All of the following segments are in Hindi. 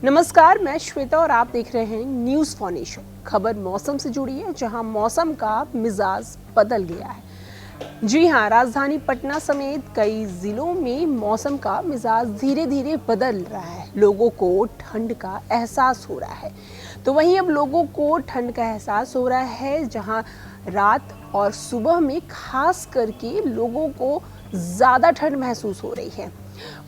नमस्कार, मैं श्वेता और आप देख रहे हैं न्यूज़ फाउंडेशन। खबर मौसम से जुड़ी है, जहां मौसम का मिजाज बदल गया है। जी हां, राजधानी पटना समेत कई जिलों में मौसम का मिजाज धीरे धीरे बदल रहा है। लोगों को ठंड का एहसास हो रहा है। तो वहीं अब लोगों को ठंड का एहसास हो रहा है, जहां रात और सुबह में खास करके लोगों को ज़्यादा ठंड महसूस हो रही है।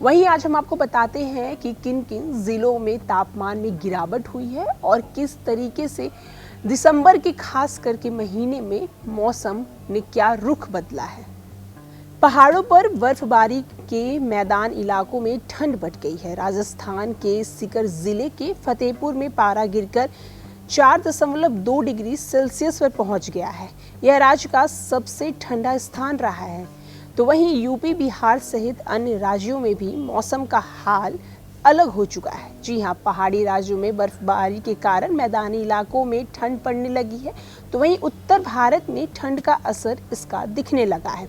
वहीं आज हम आपको बताते हैं कि किन किन जिलों में तापमान में गिरावट हुई है और किस तरीके से दिसंबर के खास करके महीने में मौसम ने क्या रुख बदला है। पहाड़ों पर बर्फबारी के मैदान इलाकों में ठंड बढ़ गई है। राजस्थान के सीकर जिले के फतेहपुर में पारा गिरकर 4.2 डिग्री सेल्सियस पर पहुंच गया है। यह राज्य का सबसे ठंडा स्थान रहा है। तो वहीं यूपी, बिहार सहित अन्य राज्यों में भी मौसम का हाल अलग हो चुका है। जी हां, पहाड़ी राज्यों में बर्फबारी के कारण मैदानी इलाकों में ठंड पड़ने लगी है। तो वहीं उत्तर भारत में ठंड का असर इसका दिखने लगा है।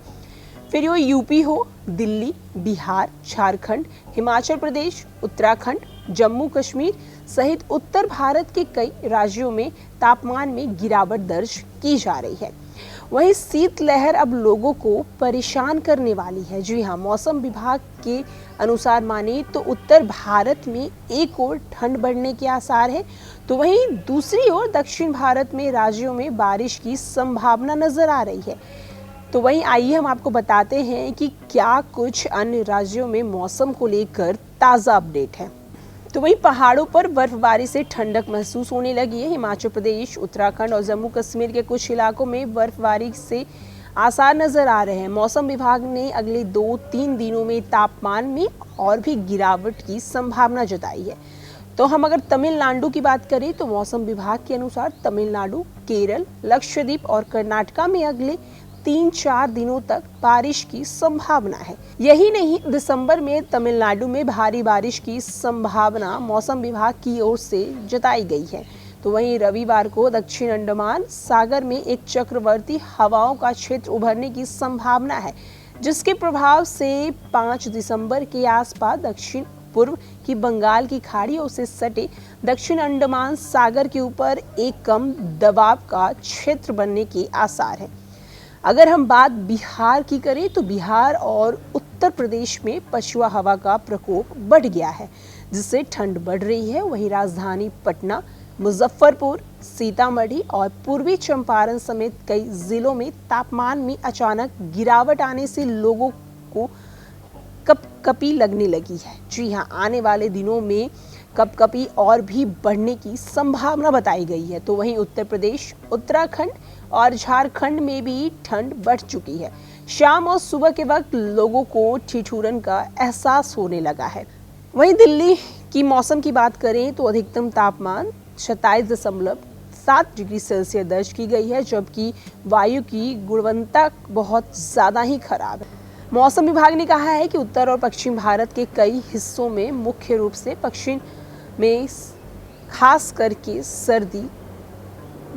फिर वो यूपी हो, दिल्ली, बिहार, झारखंड, हिमाचल प्रदेश, उत्तराखंड, जम्मू कश्मीर सहित उत्तर भारत के कई राज्यों में तापमान में गिरावट दर्ज की जा रही है। वहीं शीतलहर अब लोगों को परेशान करने वाली है। जी हां, मौसम विभाग के अनुसार माने तो उत्तर भारत में एक ओर ठंड बढ़ने के आसार है, तो वहीं दूसरी ओर दक्षिण भारत में राज्यों में बारिश की संभावना नजर आ रही है। तो वहीं आइए हम आपको बताते हैं कि क्या कुछ अन्य राज्यों में मौसम को लेकर ताज़ा अपडेट है। तो वहीं पहाड़ों पर बर्फबारी से ठंडक महसूस होने लगी है। हिमाचल प्रदेश, उत्तराखंड और जम्मू कश्मीर के कुछ इलाकों में बर्फबारी से आसार नजर आ रहे हैं। मौसम विभाग ने अगले 2-3 दिनों में तापमान में और भी गिरावट की संभावना जताई है। तो हम अगर तमिलनाडु की बात करें तो मौसम विभाग के अनुसार तमिलनाडु, केरल, लक्षद्वीप और कर्नाटका में अगले 3-4 दिनों तक बारिश की संभावना है। यही नहीं, दिसंबर में तमिलनाडु में भारी बारिश की संभावना मौसम विभाग की ओर से जताई गई है। तो वहीं रविवार को दक्षिण अंडमान सागर में एक चक्रवर्ती हवाओं का क्षेत्र उभरने की संभावना है, जिसके प्रभाव से 5 दिसंबर के आसपास दक्षिण पूर्व की बंगाल की खाड़ी से सटे दक्षिण अंडमान सागर के ऊपर एक कम दबाव का क्षेत्र बनने के आसार है। अगर हम बात बिहार की करें तो बिहार और उत्तर प्रदेश में पछुआ हवा का प्रकोप बढ़ गया है, जिससे ठंड बढ़ रही है। वहीं राजधानी पटना, मुजफ्फरपुर, सीतामढ़ी और पूर्वी चंपारण समेत कई जिलों में तापमान में अचानक गिरावट आने से लोगों को कपकपी लगने लगी है। जी हां, आने वाले दिनों में कपकपी और भी बढ़ने की संभावना बताई गई है। तो वहीं उत्तर प्रदेश, उत्तराखंड और झारखंड में भी ठंड बढ़ चुकी है। शाम और सुबह के वक्त लोगों को ठिठुरन का एहसास होने लगा है। वहीं दिल्ली की मौसम की बात करें तो अधिकतम तापमान 27.7 डिग्री सेल्सियस दर्ज की गई है, जबकि वायु की गुणवत्ता बहुत ज़्यादा ही खराब है। मौसम विभाग ने कहा है कि उत्तर और पश्चिम भारत के कई हिस्सों में, मुख्य रूप से पश्चिम में खास करके सर्दी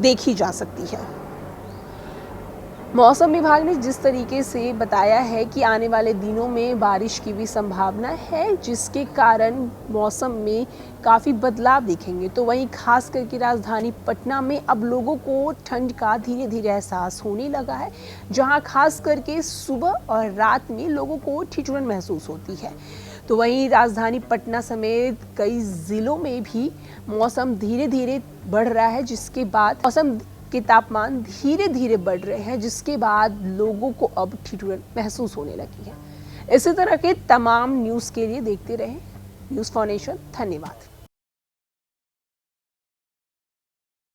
देखी जा सकती है। मौसम विभाग ने जिस तरीके से बताया है कि आने वाले दिनों में बारिश की भी संभावना है, जिसके कारण मौसम में काफ़ी बदलाव दिखेंगे। तो वहीं खास करके राजधानी पटना में अब लोगों को ठंड का धीरे धीरे एहसास होने लगा है, जहां खास करके सुबह और रात में लोगों को ठिठुरन महसूस होती है। तो वहीं राजधानी पटना समेत कई ज़िलों में भी मौसम धीरे धीरे बढ़ रहा है, जिसके बाद मौसम के तापमान धीरे धीरे बढ़ रहे हैं, जिसके बाद लोगों को अब ठिठुरन महसूस होने लगी है। इसी तरह के तमाम न्यूज़ के लिए देखते रहें न्यूज़ फाउंडेशन। धन्यवाद।